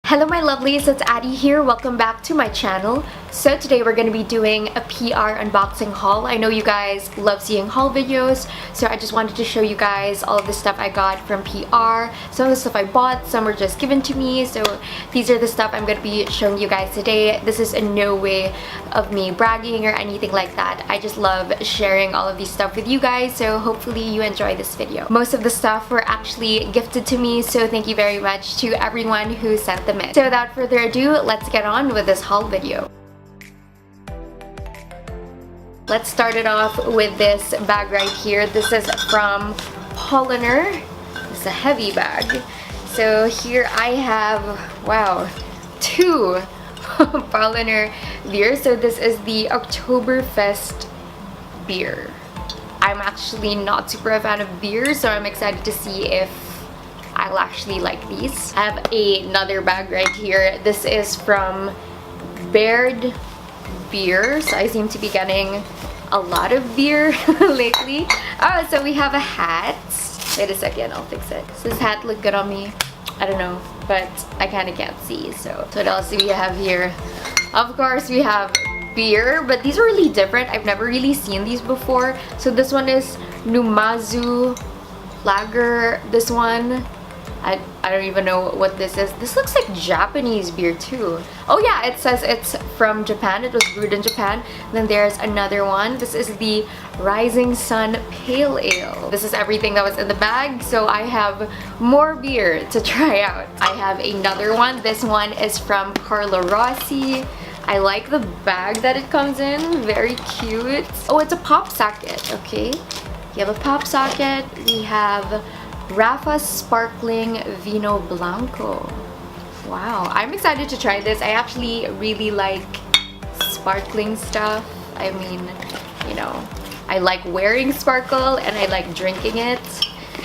Hello my lovelies, it's Addie here. Welcome back to my channel. So today we're going to be doing a PR unboxing haul. I know you guys love seeing haul videos, so I just wanted to show you guys all of the stuff I got from PR. Some of the stuff I bought, some were just given to me, so these are the stuff I'm going to be showing you guys today. This is in no way of me bragging or anything like that. I just love sharing all of these stuff with you guys, so hopefully you enjoy this video. Most of the stuff were actually gifted to me, so thank you very much to everyone who sent them in. So without further ado, let's get on with this haul video. Let's start it off with this bag right here. This is from Polliner. It's a heavy bag. So here I have, wow, two Polliner beers. So this is the Oktoberfest beer. I'm actually not super a fan of beer, so I'm excited to see if I'll actually like these. I have another bag right here. This is from Baird Beer. So I seem to be getting a lot of beer lately. Oh, so we have a hat. Wait a second, I'll fix it. Does this hat look good on me? I don't know, but I kind of can't see. So what else do we have here? Of course, we have beer, but these are really different. I've never really seen these before. So this one is Numazu Lager. This one, I don't even know what this is. This looks like Japanese beer too. Oh yeah, it says it's from Japan. It was brewed in Japan. Then there's another one. This is the Rising Sun Pale Ale. This is everything that was in the bag, so I have more beer to try out. I have another one. This one is from Carlo Rossi. I like the bag that it comes in. Very cute. Oh, it's a pop socket. Okay. You have a pop socket. We have Rafa Sparkling Vino Blanco. Wow, I'm excited to try this. I actually really like sparkling stuff. I mean, you know, I like wearing sparkle and I like drinking it.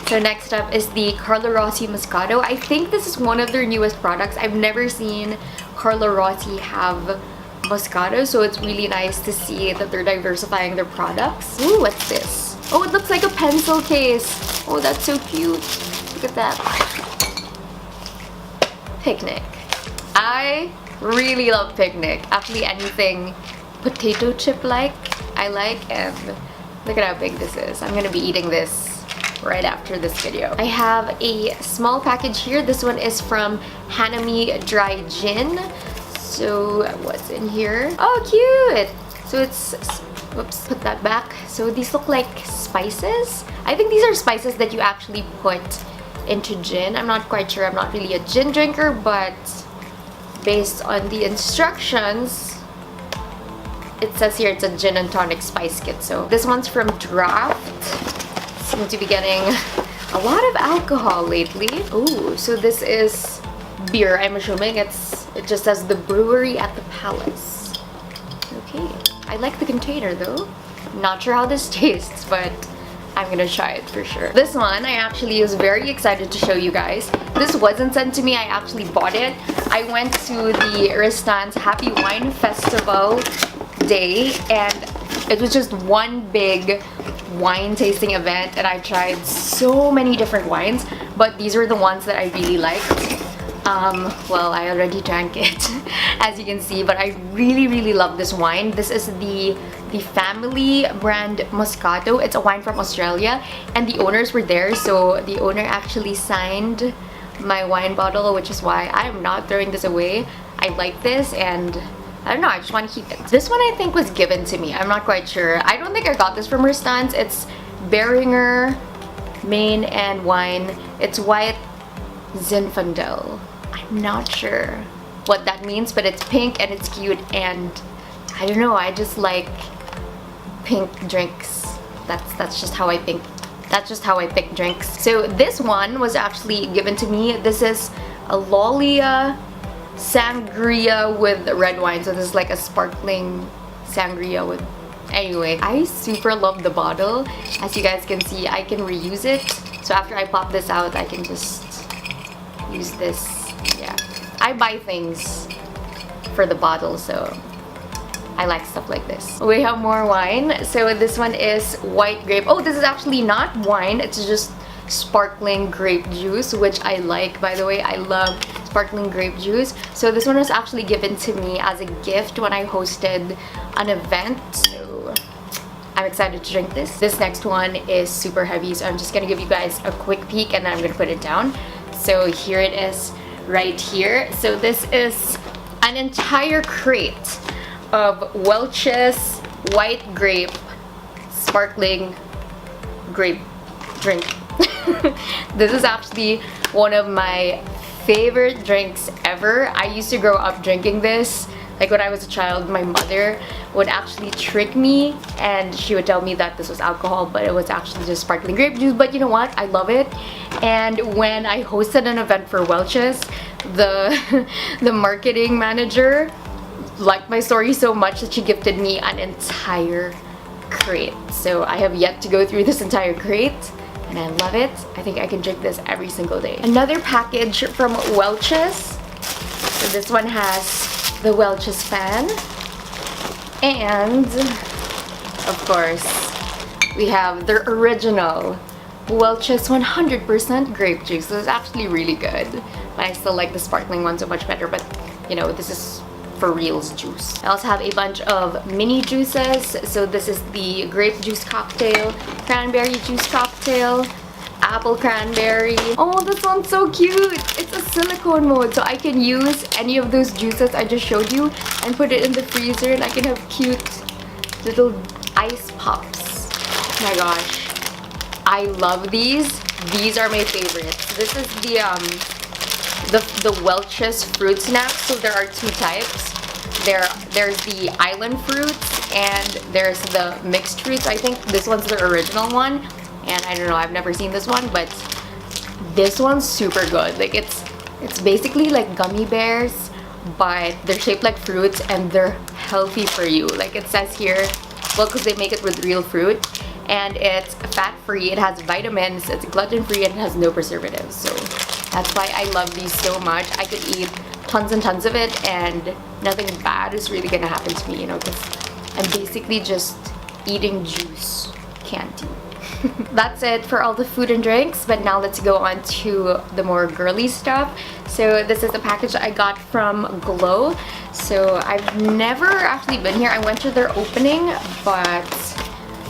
So next up is the Carlo Rossi Moscato. I think this is one of their newest products. I've never seen Carlo Rossi have Moscato, so it's really nice to see that they're diversifying their products. Ooh, what's this? Oh, it looks like a pencil case. Oh, that's so cute. Look at that. Picnic. I really love Picnic. Actually, anything potato chip like, I like. And look at how big this is. I'm gonna be eating this right after this video. I have a small package here. This one is from Hanami Dry Gin. So what's in here? Oh, cute! So it's, whoops, put that back. So these look like spices. I think these are spices that you actually put into gin. I'm not quite sure. I'm not really a gin drinker, but based on the instructions, it says here it's a gin and tonic spice kit. So this one's from Draft. Seem to be getting a lot of alcohol lately. Oh, so this is beer. I'm assuming it just says the brewery at the Palace. Okay. I like the container though. Not sure how this tastes, but I'm gonna try it for sure. This one I actually was very excited to show you guys. This wasn't sent to me, I actually bought it. I went to the Ristan's Happy Wine Festival day and it was just one big wine tasting event and I tried so many different wines, but these were the ones that I really liked. Well, I already drank it as you can see, but I really love this wine. This is the family brand Moscato. It's a wine from Australia and the owners were there, so the owner actually signed my wine bottle, which is why I'm not throwing this away. I like this and I don't know, I just want to keep it. This one I think was given to me. I'm not quite sure. I don't think I got this from her stands. It's Beringer Main and Wine. It's white Zinfandel. I'm not sure what that means, but it's pink and it's cute and I don't know, I just like pink drinks. That's just how I think. That's just how I pick drinks. So this one was actually given to me. This is a Lolia Sangria with red wine. So this is like a sparkling sangria with... Anyway, I super love the bottle. As you guys can see, I can reuse it. So after I pop this out, I can just use this. Yeah, I buy things for the bottle, so I like stuff like this. We have more wine. So this one is white grape. Oh, this is actually not wine. It's just sparkling grape juice, which I like, by the way. I love sparkling grape juice. So this one was actually given to me as a gift when I hosted an event. So I'm excited to drink this. This next one is super heavy, so I'm just gonna give you guys a quick peek and then I'm gonna put it down. So here it is right here. So this is an entire crate of Welch's white grape sparkling grape drink. This is actually one of my favorite drinks ever. I used to grow up drinking this. Like when I was a child, my mother would actually trick me and she would tell me that this was alcohol, but it was actually just sparkling grape juice. But you know what? I love it. And when I hosted an event for Welch's, the marketing manager liked my story so much that she gifted me an entire crate. So I have yet to go through this entire crate and I love it. I think I can drink this every single day. Another package from Welch's. So this one has the Welch's fan, and of course we have their original Welch's 100% grape juice. So it's actually really good, but I still like the sparkling one so much better, but you know, this is for reals juice. I also have a bunch of mini juices. So this is the grape juice cocktail, cranberry juice cocktail, apple cranberry. Oh, this one's so cute. It's a silicone mode, so I can use any of those juices I just showed you and put it in the freezer and I can have cute little ice pops. Oh my gosh, I love these. These are my favorites. This is the Welch's fruit snacks. So there are two types. There's the island fruits and there's the mixed fruits. I think this one's the original one. And I don't know, I've never seen this one, but this one's super good. Like it's basically like gummy bears, but they're shaped like fruits and they're healthy for you. Like it says here, well, because they make it with real fruit, and it's fat free, it has vitamins, it's gluten free, and it has no preservatives. So that's why I love these so much. I could eat tons and tons of it and nothing bad is really gonna happen to me, you know, because I'm basically just eating juice candy. That's it for all the food and drinks, but now let's go on to the more girly stuff. So this is a package I got from Glow. So I've never actually been here. I went to their opening, but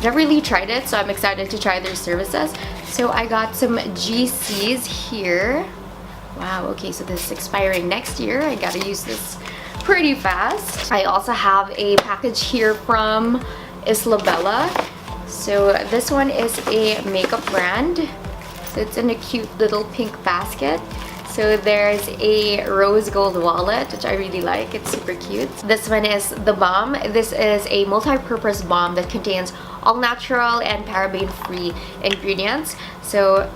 never really tried it, so I'm excited to try their services. So I got some GCs here. Wow, okay, so this is expiring next year. I gotta use this pretty fast. I also have a package here from Isla Bella. So this one is a makeup brand. So it's in a cute little pink basket. So there's a rose gold wallet, which I really like. It's super cute. This one is the balm. This is a multi-purpose balm that contains all natural and paraben-free ingredients. So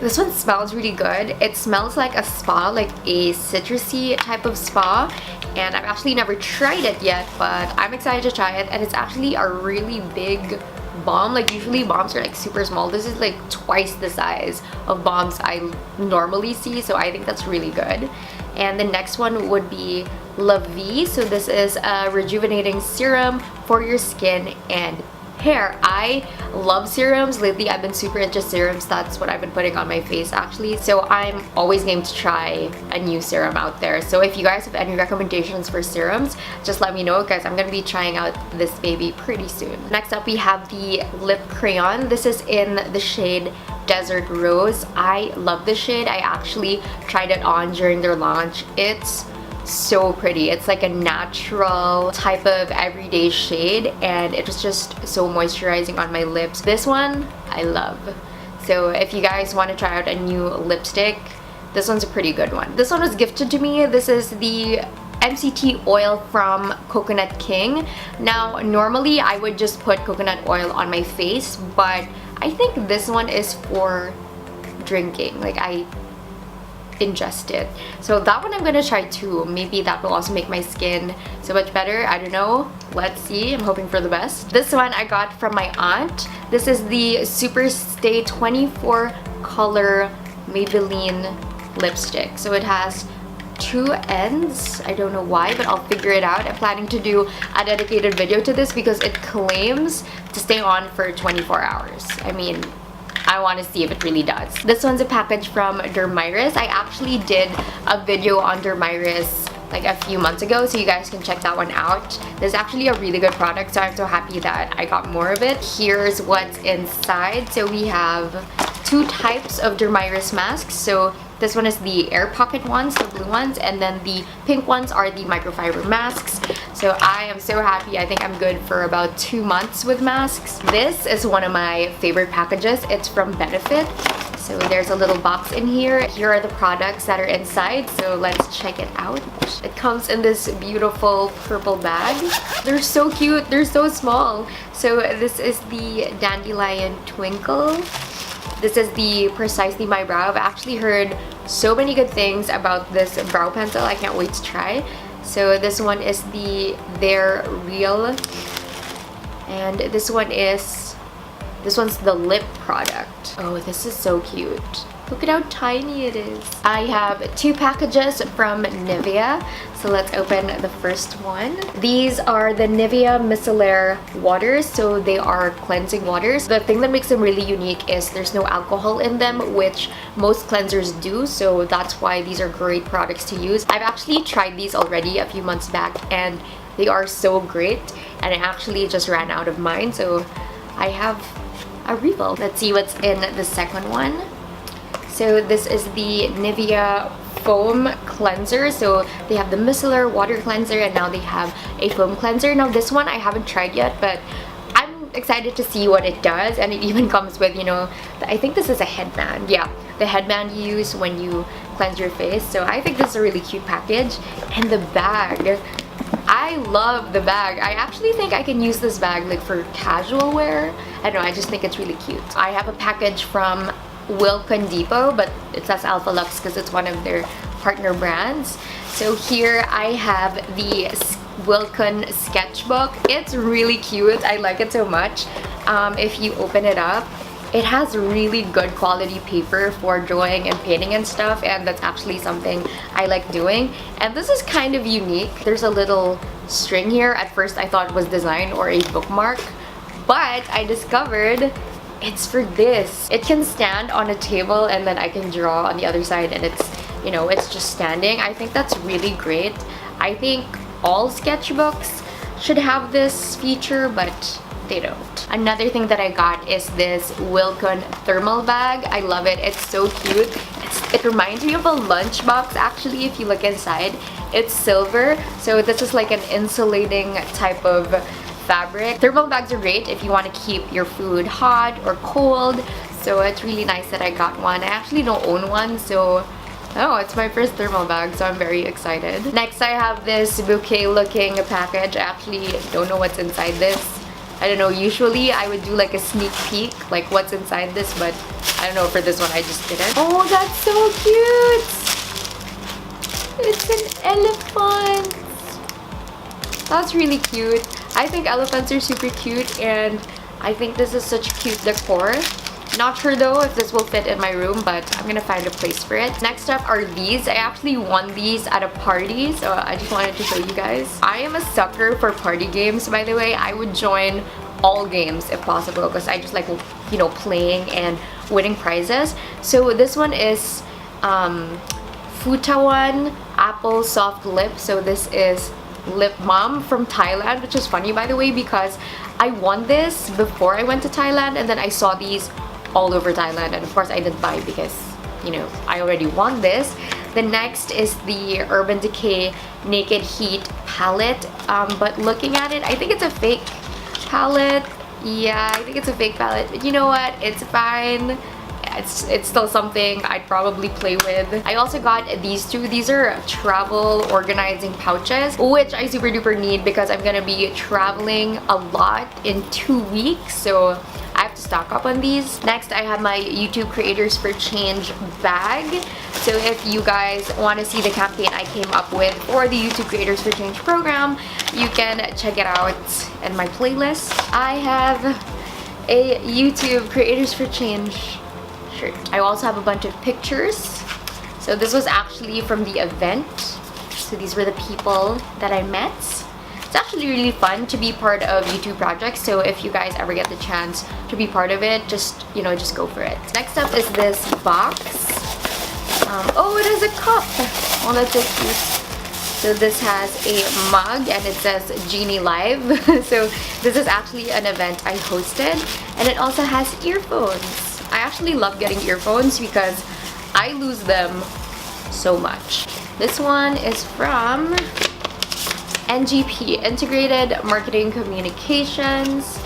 this one smells really good. It smells like a spa, like a citrusy type of spa. And I've actually never tried it yet, but I'm excited to try it. And it's actually a really big balm. Like usually balms are like super small. This is like twice the size of balms I normally see, so I think that's really good. And the next one would be La Vie. So this is a rejuvenating serum for your skin and hair. I love serums. Lately I've been super into serums. That's what I've been putting on my face actually. So I'm always game to try a new serum out there. So if you guys have any recommendations for serums, just let me know, guys. I'm gonna be trying out this baby pretty soon. Next up we have the lip crayon. This is in the shade Desert Rose. I love this shade. I actually tried it on during their launch. It's so pretty. It's like a natural type of everyday shade and it was just so moisturizing on my lips. This one I love. So if you guys want to try out a new lipstick, this one's a pretty good one. This one was gifted to me. This is the MCT oil from Coconut King. Now normally I would just put coconut oil on my face, but I think this one is for drinking. Like I ingest it. So that one I'm gonna try too. Maybe that will also make my skin so much better. I don't know. Let's see. I'm hoping for the best. This one I got from my aunt. This is the Super Stay 24 color Maybelline lipstick. So it has two ends. I don't know why, but I'll figure it out. I'm planning to do a dedicated video to this because it claims to stay on for 24 hours. I mean, I want to see if it really does. This one's a package from Dermiris. I actually did a video on Dermiris like a few months ago, so you guys can check that one out. This is actually a really good product, so I'm so happy that I got more of it. Here's what's inside. So we have 2 types of Dermiris masks. So this one is the air pocket ones, the blue ones, and then the pink ones are the microfiber masks. So I am so happy. I think I'm good for about 2 months with masks. This is one of my favorite packages. It's from Benefit. So there's a little box in here. Here are the products that are inside, so let's check it out. It comes in this beautiful purple bag. They're so cute, they're so small. So this is the Dandelion Twinkle. This is the Precisely My Brow. I've actually heard so many good things about this brow pencil. I can't wait to try. So this one is the They're Real. And this one's the lip product. Oh, this is so cute. Look at how tiny it is. I have 2 packages from Nivea. So let's open the first one. These are the Nivea micellar waters. So they are cleansing waters. The thing that makes them really unique is there's no alcohol in them, which most cleansers do. So that's why these are great products to use. I've actually tried these already a few months back and they are so great. And I actually just ran out of mine. So I have a refill. Let's see what's in the second one. So this is the Nivea foam cleanser. So they have the micellar water cleanser and now they have a foam cleanser. Now this one I haven't tried yet, but I'm excited to see what it does. And it even comes with, you know, I think this is a headband. Yeah, the headband you use when you cleanse your face. So I think this is a really cute package. And the bag, I love the bag. I actually think I can use this bag like for casual wear. I don't know, I just think it's really cute. I have a package from Wilcon Depot, but it says Alpha Lux because it's one of their partner brands. So here I have the Wilcon sketchbook. It's really cute. I like it so much. If you open it up, it has really good quality paper for drawing and painting and stuff, and that's actually something I like doing. And this is kind of unique. There's a little string here. At first I thought it was designed or a bookmark, but I discovered it's for this. It can stand on a table and then I can draw on the other side and it's, you know, it's just standing. I think that's really great. I think all sketchbooks should have this feature, but they don't. Another thing that I got is this Wilcon thermal bag. I love it. It's so cute. It reminds me of a lunchbox actually if you look inside. It's silver, so this is like an insulating type of fabric. Thermal bags are great if you want to keep your food hot or cold, so it's really nice that I got one. I actually don't own one, so oh, it's my first thermal bag, so I'm very excited. Next I have this bouquet looking package. I actually don't know what's inside this. I don't know, usually I would do like a sneak peek like what's inside this, but I don't know, for this one I just didn't. Oh, that's so cute! It's an elephant! That's really cute. I think elephants are super cute and I think this is such cute decor. Not sure though if this will fit in my room, but I'm gonna find a place for it. Next up are these. I actually won these at a party, so I just wanted to show you guys. I am a sucker for party games, by the way. I would join all games if possible because I just like, you know, playing and winning prizes. So this one is Futawan Apple Soft Lip. So this is lip balm from Thailand, which is funny by the way because I won this before I went to Thailand and then I saw these all over Thailand and of course I didn't buy because, you know, I already won this. The next is the Urban Decay Naked Heat palette, but looking at it, I think it's a fake palette. Yeah, I think it's a fake palette, but you know what, it's fine. It's still something I'd probably play with. I also got these two. These are travel organizing pouches, which I super duper need because I'm gonna be traveling a lot in 2 weeks, so I have to stock up on these. Next, I have my YouTube Creators for Change bag. So if you guys want to see the campaign I came up with for the YouTube Creators for Change program, you can check it out in my playlist. I have a YouTube Creators for Change shirt. I also have a bunch of pictures. So this was actually from the event. So these were the people that I met. It's actually really fun to be part of YouTube projects, so if you guys ever get the chance to be part of it, just, you know, just go for it. Next up is this box. Oh, it has a cup. Oh, that's so cute. So this has a mug and it says Genie Live. So this is actually an event I hosted, and it also has earphones. I actually love getting earphones because I lose them so much. This one is from NGP, Integrated Marketing Communications.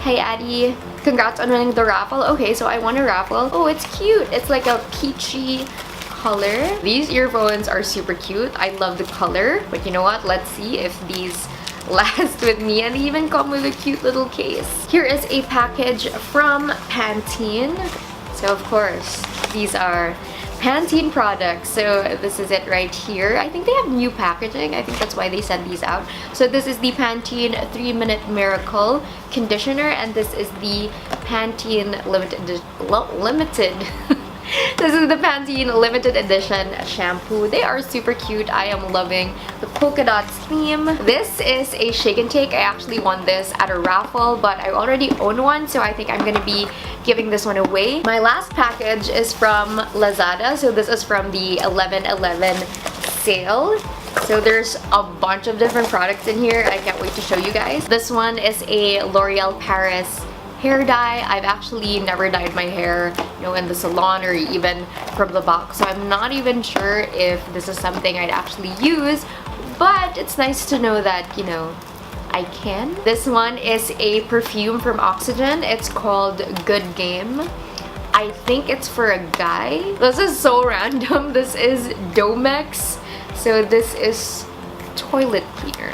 Hey Addie, congrats on winning the raffle. Okay, so I won a raffle. Oh, it's cute. It's like a peachy color. These earphones are super cute. I love the color, but you know what? Let's see if these last with me, and even come with a cute little case. Here is a package from Pantene. So of course, these are Pantene products. So this is it right here. I think they have new packaging. I think that's why they sent these out. So this is the Pantene 3-Minute Miracle Conditioner, and this is the Pantene limited This is the Pantene limited edition shampoo. They are super cute. I am loving the polka dot theme. This is a shake and take. I actually won this at a raffle, but I already own one, so I think I'm gonna be giving this one away. My last package is from Lazada. So this is from the 11/11 sale. So there's a bunch of different products in here. I can't wait to show you guys. This one is a L'Oreal Paris hair dye. I've actually never dyed my hair, you know, in the salon or even from the box, so I'm not even sure if this is something I'd actually use, but it's nice to know that, you know, I can. This one is a perfume from Oxygen. It's called Good Game. I think it's for a guy. This is so random. This is Domex. So this is toilet cleaner.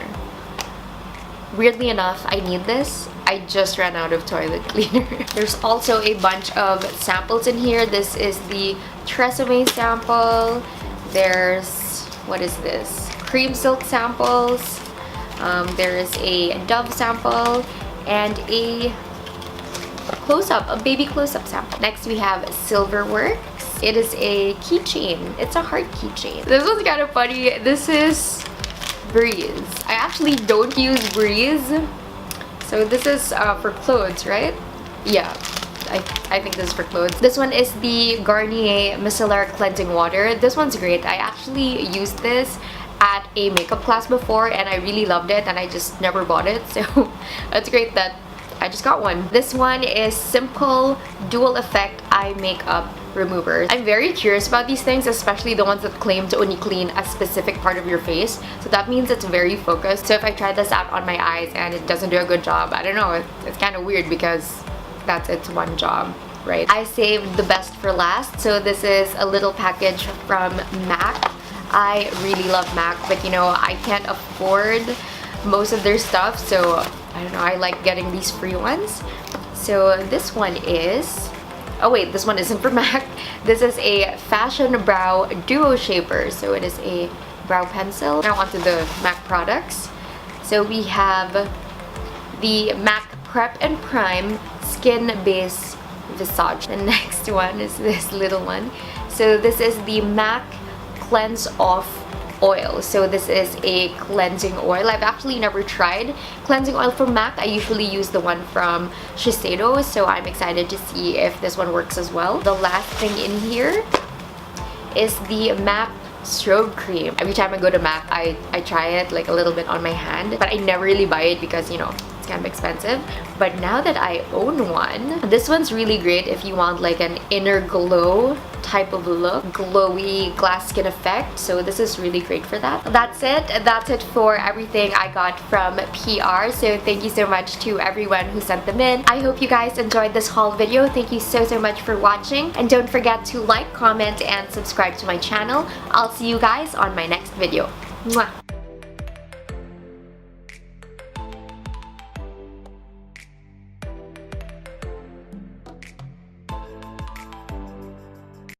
Weirdly enough, I need this. I just ran out of toilet cleaner. There's also a bunch of samples in here. This is the Tresemme sample. There's, what is this? Cream silk samples. There is a Dove sample and a close-up, a baby close-up sample. Next we have Silverworks. It is a keychain. It's a heart keychain. This one's kind of funny. This is Breeze. I actually don't use Breeze. So this is for clothes, right? Yeah, I think this is for clothes. This one is the Garnier Micellar Cleansing Water. This one's great. I actually used this at a makeup class before and I really loved it, and I just never bought it. So it's great that I just got one. This one is Simple Dual Effect Eye Makeup Remover. I'm very curious about these things, especially the ones that claim to only clean a specific part of your face. So that means it's very focused. So if I try this out on my eyes and it doesn't do a good job, I don't know, it's kind of weird because that's its one job, right? I saved the best for last. So this is a little package from MAC. I really love MAC, but you know, I can't afford most of their stuff, so I don't know, I like getting these free ones. So this one is, oh wait, this one isn't for MAC. This is a Fashion Brow Duo Shaper. So it is a brow pencil. Now onto the MAC products. So we have the MAC Prep and Prime Skin Base Visage. The next one is this little one. So this is the MAC Cleanse Off Oil. So this is a cleansing oil. I've actually never tried cleansing oil from MAC. I usually use the one from Shiseido, so I'm excited to see if this one works as well. The last thing in here is the MAC Strobe Cream. Every time I go to MAC, I try it like a little bit on my hand, but I never really buy it because, you know, it's kind of expensive. But now that I own one, this one's really great if you want like an inner glow type of look, glowy glass skin effect. So this is really great for that. That's it for everything I got from PR. So thank you so much to everyone who sent them in. I hope you guys enjoyed this haul video. Thank you so much for watching, and don't forget to like, comment, and subscribe to my channel. I'll see you guys on my next video. Mwah!